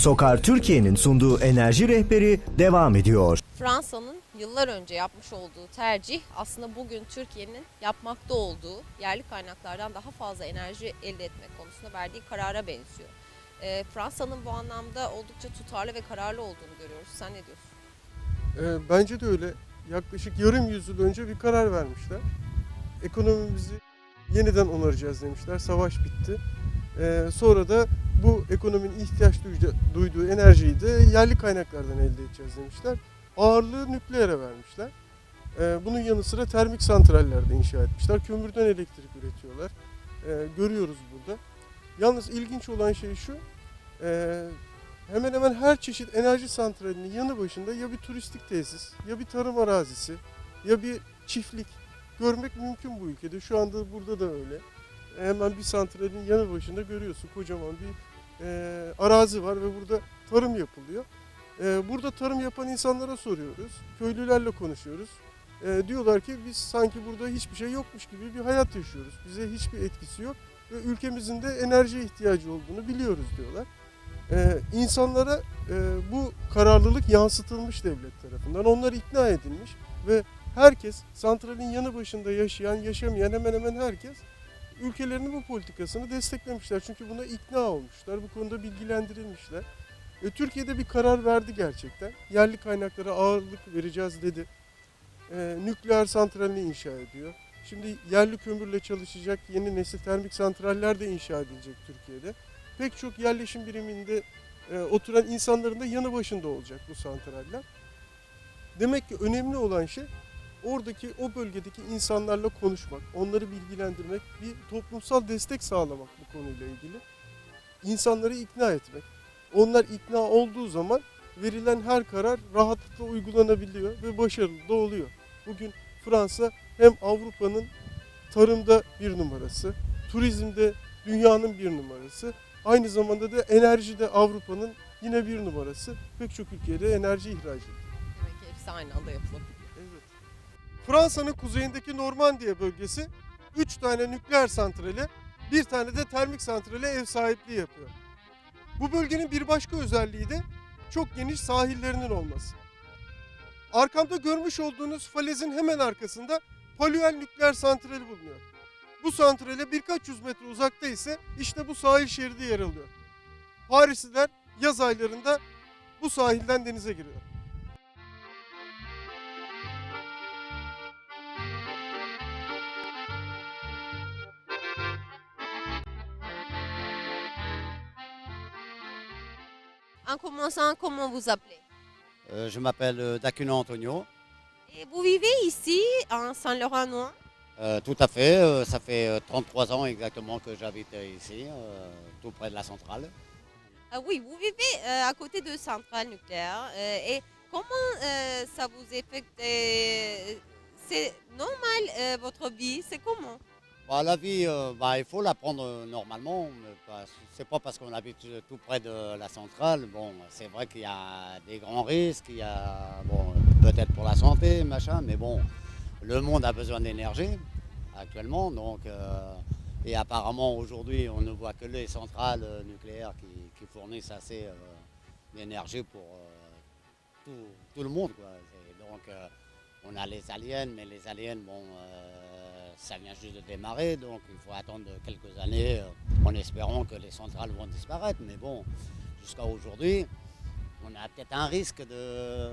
Sokar Türkiye'nin sunduğu enerji rehberi devam ediyor. Fransa'nın yıllar önce yapmış olduğu tercih aslında bugün Türkiye'nin yapmakta olduğu yerli kaynaklardan daha fazla enerji elde etmek konusunda verdiği karara benziyor. Fransa'nın bu anlamda oldukça tutarlı ve kararlı olduğunu görüyoruz. Sen ne diyorsun? Bence de öyle. Yaklaşık yarım yüzyıl önce bir karar vermişler. Ekonomimizi yeniden onaracağız demişler. Savaş bitti. Sonra da bu ekonominin ihtiyaç duyduğu enerjiyi de yerli kaynaklardan elde edeceğiz demişler. Ağırlığı nükleere vermişler. Bunun yanı sıra termik santraller de inşa etmişler. Kömürden elektrik üretiyorlar. Görüyoruz burada. Yalnız ilginç olan şey şu. Hemen hemen her çeşit enerji santralinin yanı başında ya bir turistik tesis, ya bir tarım arazisi, ya bir çiftlik görmek mümkün bu ülkede. Şu anda burada da öyle. Hemen bir santralin yanı başında görüyorsun kocaman bir arazi var ve burada tarım yapılıyor. Burada tarım yapan insanlara soruyoruz, köylülerle konuşuyoruz. Diyorlar ki biz sanki burada hiçbir şey yokmuş gibi bir hayat yaşıyoruz. Bize hiçbir etkisi yok ve ülkemizin de enerjiye ihtiyacı olduğunu biliyoruz diyorlar. İnsanlara bu kararlılık yansıtılmış devlet tarafından. Onlar ikna edilmiş ve herkes, santralin yanı başında yaşayan, yaşamayan hemen hemen herkes ülkelerinin bu politikasını desteklemişler. Çünkü buna ikna olmuşlar, bu konuda bilgilendirilmişler. Türkiye'de bir karar verdi gerçekten. Yerli kaynaklara ağırlık vereceğiz dedi. Nükleer santralini inşa ediyor. Şimdi yerli kömürle çalışacak yeni nesil termik santraller de inşa edilecek Türkiye'de. Pek çok yerleşim biriminde oturan insanların da yanı başında olacak bu santraller. Demek ki önemli olan şey oradaki, o bölgedeki insanlarla konuşmak, onları bilgilendirmek, bir toplumsal destek sağlamak bu konuyla ilgili. İnsanları ikna etmek. Onlar ikna olduğu zaman verilen her karar rahatlıkla uygulanabiliyor ve başarılı da oluyor. Bugün Fransa hem Avrupa'nın tarımda bir numarası, turizmde dünyanın bir numarası, aynı zamanda da enerjide Avrupa'nın yine bir numarası. Pek çok ülkeye de enerji ihraç ediyor. Demek ki hepsi aynı anda yapılabiliyor. Evet. Fransa'nın kuzeyindeki Normandiya bölgesi 3 tane nükleer santrale, bir tane de termik santrale ev sahipliği yapıyor. Bu bölgenin bir başka özelliği de çok geniş sahillerinin olması. Arkamda görmüş olduğunuz falezin hemen arkasında Palluel nükleer santrali bulunuyor. Bu santrale birkaç yüz metre uzakta ise işte bu sahil şeridi yer alıyor. Parisliler yaz aylarında bu sahilden denize giriyor. En commençant, comment vous appelez? Je m'appelle Dacuno Antonio. Et vous vivez ici, en Saint-Laurent-Noir? Tout à fait, ça fait 33 ans exactement que j'habite ici, tout près de la centrale. Ah oui, vous vivez à côté de centrales nucléaires. Et comment ça vous affecte? C'est normal votre vie? C'est comment? Bah, la vie, il faut la prendre normalement. C'est pas parce qu'on habite tout près de la centrale. Bon, c'est vrai qu'il y a des grands risques, il y a bon, peut-être pour la santé, machin, mais bon, le monde a besoin d'énergie actuellement, donc et apparemment aujourd'hui on ne voit que les centrales nucléaires qui fournissent assez d'énergie pour tout le monde, quoi. Donc on a les aliens, mais les aliens, bon, ça vient juste de démarrer, donc il faut attendre quelques années en espérant que les centrales vont disparaître. Mais bon, jusqu'à aujourd'hui, on a peut-être un risque de,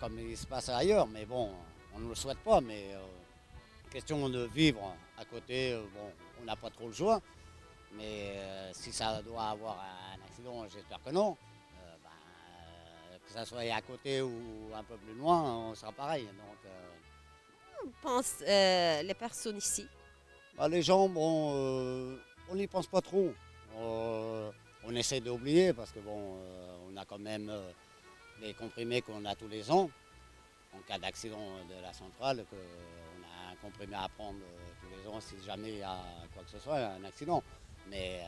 comme il se passe ailleurs, mais bon, on ne le souhaite pas, mais question de vivre à côté, bon, on n'a pas trop le choix, mais si ça doit avoir un accident, j'espère que non. Que ça soit à côté ou un peu plus loin, on sera pareil. Donc, Pensent les personnes ici? les gens, bon, on n'y pense pas trop. On essaie d'oublier parce que bon, on a quand même les comprimés qu'on a tous les ans. En cas d'accident de la centrale, on a un comprimé à prendre tous les ans si jamais il y a quoi que ce soit, un accident. Mais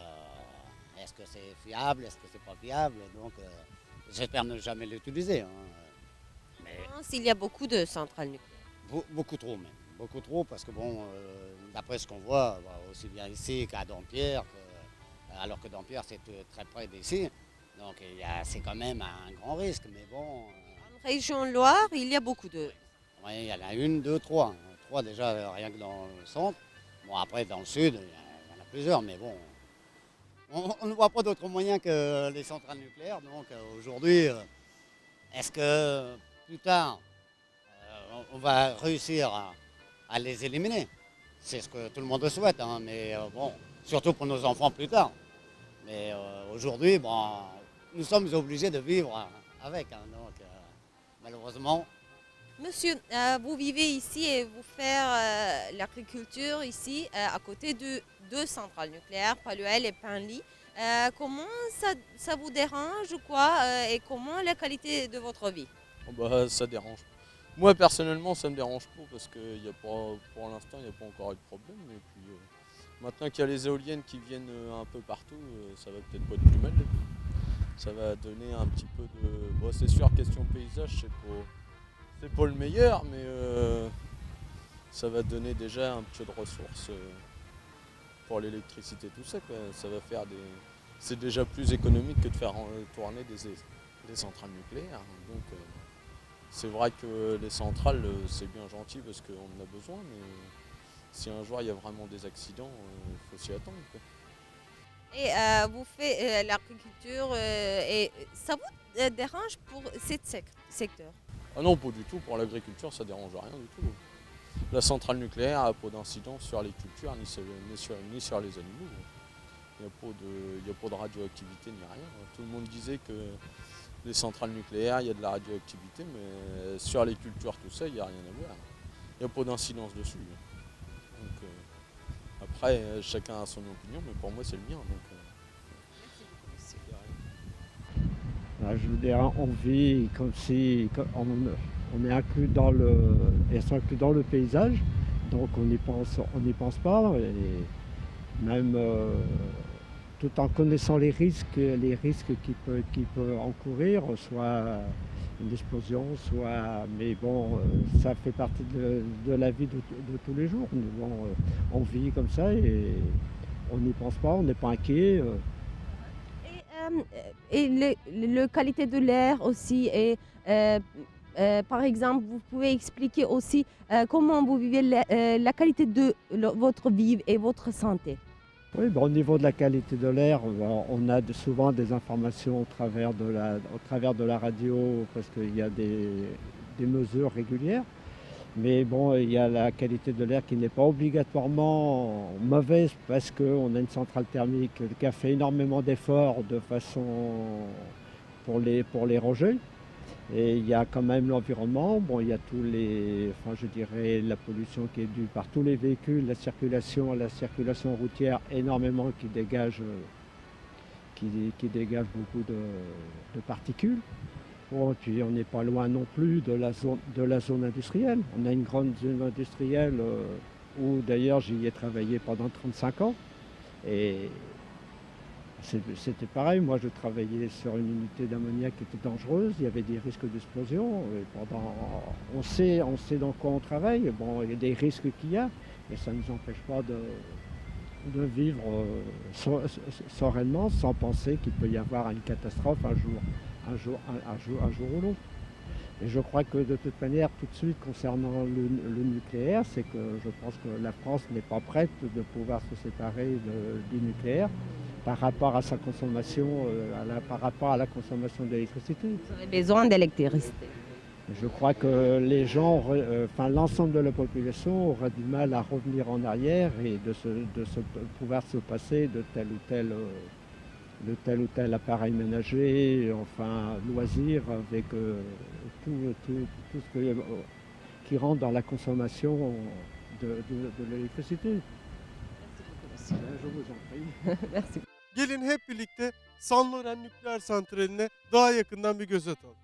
est-ce que c'est fiable, est-ce que c'est pas fiable? Donc j'espère ne jamais l'utiliser. Hein. Mais Il y a beaucoup de centrales nucléaires. beaucoup trop même. Beaucoup trop parce que bon, d'après ce qu'on voit, aussi bien ici qu'à Dampierre, alors que Dampierre c'est très près d'ici, Donc c'est quand même un grand risque, mais bon, En région Loire, il y a beaucoup de... ouais, il y en a une, deux, trois. Trois déjà, rien que dans le centre. Bon, après, dans le sud, il y en a plusieurs, mais bon, on ne voit pas d'autres moyens que les centrales nucléaires. Donc aujourd'hui, est-ce que plus tard, on va réussir à les éliminer? C'est ce que tout le monde souhaite, hein, mais bon, surtout pour nos enfants plus tard. Mais aujourd'hui, bon, nous sommes obligés de vivre avec. Hein, donc malheureusement, Monsieur, vous vivez ici et vous faites l'agriculture ici à côté de deux centrales nucléaires, Paluel et Penly. Comment ça vous dérange ou quoi et comment la qualité de votre vie? Oh bah, ça dérange. Moi personnellement ça me dérange pas parce que y a pas, pour l'instant il n'y a pas encore eu de problème. Et puis maintenant qu'il y a les éoliennes qui viennent un peu partout, ça va peut-être pas être plus mal. Ça va donner un petit peu de. Bon, c'est sûr, question paysage, c'est pas le meilleur, mais ça va donner déjà un petit peu de ressources pour l'électricité, tout ça, quoi. Ça va faire des. C'est déjà plus économique que de faire tourner des centrales nucléaires. Donc c'est vrai que les centrales, c'est bien gentil parce qu'on en a besoin, mais si un jour il y a vraiment des accidents, il faut s'y attendre, quoi. Et vous faites l'agriculture et ça vous dérange pour ce secteur? Ah non, pas du tout. Pour l'agriculture, ça dérange rien du tout. La centrale nucléaire n'a pas d'incidence sur les cultures ni sur les animaux. Il n'y a pas de radioactivité ni rien. Tout le monde disait que les centrales nucléaires, il y a de la radioactivité, mais sur les cultures, tout ça, il n'y a rien à voir. Il n'y a pas d'incidence dessus. Donc, après, chacun a son opinion, mais pour moi, c'est le mien. Donc, Je veux dire, on vit comme si on est inclus dans inclus dans le paysage, donc on n'y pense pas, et même tout en connaissant les risques qu'il peut encourir, soit une explosion, mais bon, ça fait partie de la vie de tous les jours. Mais bon, on vit comme ça et on n'y pense pas, on n'est pas inquiet. Et la qualité de l'air aussi. Et, par exemple, vous pouvez expliquer aussi comment vous vivez la qualité de votre vie et votre santé. Oui, au niveau de la qualité de l'air, on a souvent des informations au travers de la radio parce qu'il y a des mesures régulières. Mais bon, il y a la qualité de l'air qui n'est pas obligatoirement mauvaise parce qu'on a une centrale thermique qui a fait énormément d'efforts pour les rejets. Et il y a quand même l'environnement, bon, il y a je dirais la pollution qui est due par tous les véhicules, la circulation routière énormément qui dégage beaucoup de particules. Bon, et puis on n'est pas loin non plus de la zone industrielle. On a une grande zone industrielle où d'ailleurs j'y ai travaillé pendant 35 ans. Et c'était pareil, moi je travaillais sur une unité d'ammoniac qui était dangereuse, il y avait des risques d'explosion. On sait dans quoi on travaille, bon, il y a des risques qu'il y a, et ça ne nous empêche pas de vivre sereinement sans penser qu'il peut y avoir une catastrophe un jour ou l'autre. Et je crois que de toute manière, tout de suite, concernant le nucléaire, c'est que je pense que la France n'est pas prête de pouvoir se séparer du nucléaire par rapport à sa consommation, par rapport à la consommation d'électricité. Vous avez besoin d'électricité. Je crois que les gens, l'ensemble de la population aura du mal à revenir en arrière et de pouvoir se passer de tel ou tel appareil ménager, enfin loisir, avec tout ce qui rentre dans la consommation de l'électricité. Merci beaucoup, Je vous en prie. Merci. Gelin hep birlikte Sanloren Nükleer Santrali'ne daha yakından bir göz atalım.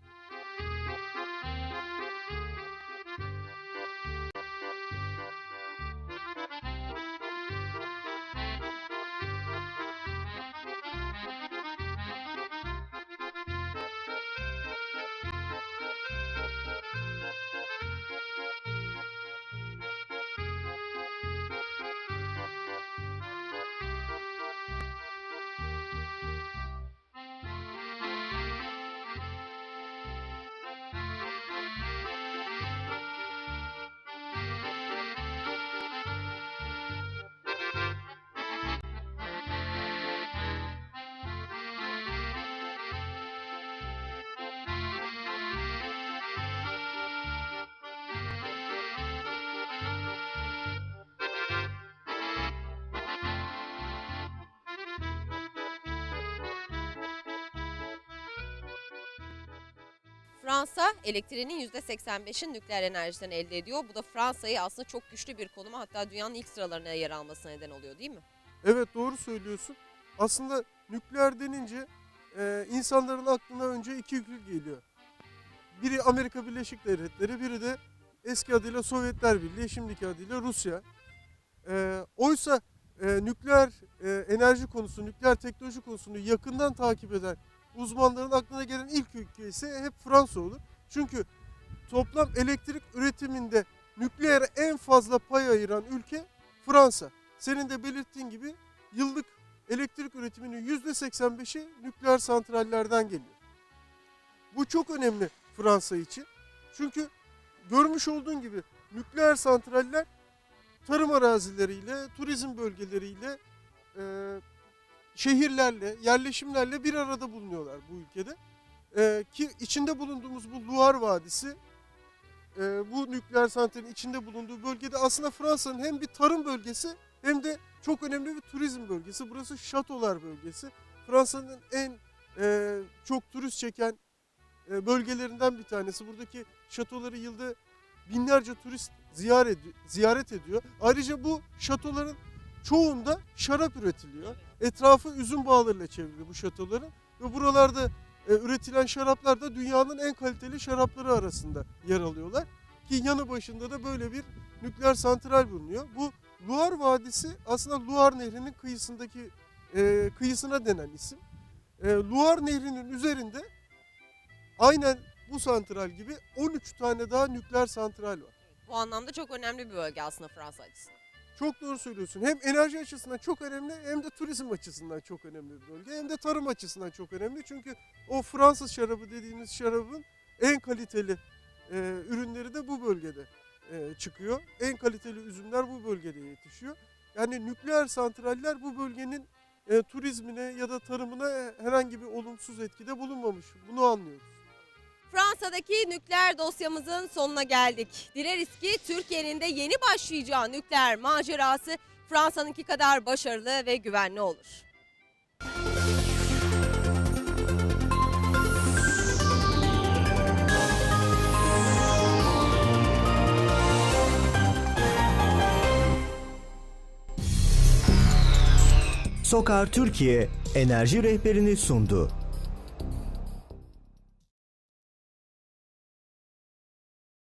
Fransa elektriğinin %85'in nükleer enerjiden elde ediyor. Bu da Fransa'yı aslında çok güçlü bir konuma, hatta dünyanın ilk sıralarına yer almasına neden oluyor, değil mi? Evet, doğru söylüyorsun. Aslında nükleer denince insanların aklına önce iki ülke geliyor. Biri Amerika Birleşik Devletleri, biri de eski adıyla Sovyetler Birliği, şimdiki adıyla Rusya. Oysa nükleer enerji konusu, nükleer teknoloji konusunu yakından takip eden uzmanların aklına gelen ilk ülke ise hep Fransa olur. Çünkü toplam elektrik üretiminde nükleere en fazla pay ayıran ülke Fransa. Senin de belirttiğin gibi yıllık elektrik üretiminin %85'i nükleer santrallerden geliyor. Bu çok önemli Fransa için. Çünkü görmüş olduğun gibi nükleer santraller tarım arazileriyle, turizm bölgeleriyle, şehirlerle, yerleşimlerle bir arada bulunuyorlar bu ülkede. Ki içinde bulunduğumuz bu Loire Vadisi, bu nükleer santralin içinde bulunduğu bölgede aslında Fransa'nın hem bir tarım bölgesi hem de çok önemli bir turizm bölgesi. Burası şatolar bölgesi. Fransa'nın en çok turist çeken bölgelerinden bir tanesi. Buradaki şatoları yılda binlerce turist ziyaret ediyor. Ayrıca bu şatoların çoğunda şarap üretiliyor. Etrafı üzüm bağlarıyla çevrili bu şatoların ve buralarda üretilen şaraplar da dünyanın en kaliteli şarapları arasında yer alıyorlar. Ki yanı başında da böyle bir nükleer santral bulunuyor. Bu Loire Vadisi aslında Loire Nehri'nin kıyısına denen isim. Loire Nehri'nin üzerinde aynen bu santral gibi 13 tane daha nükleer santral var. Bu anlamda çok önemli bir bölge aslında Fransa açısından. Çok doğru söylüyorsun. Hem enerji açısından çok önemli hem de turizm açısından çok önemli bir bölge. Hem de tarım açısından çok önemli. Çünkü o Fransız şarabı dediğimiz şarabın en kaliteli ürünleri de bu bölgede çıkıyor. En kaliteli üzümler bu bölgede yetişiyor. Yani nükleer santraller bu bölgenin turizmine ya da tarımına herhangi bir olumsuz etkide bulunmamış. Bunu anlıyoruz. Fransa'daki nükleer dosyamızın sonuna geldik. Dileriz ki Türkiye'nin de yeni başlayacağı nükleer macerası Fransa'nınki kadar başarılı ve güvenli olur. Sokar Türkiye enerji rehberini sundu.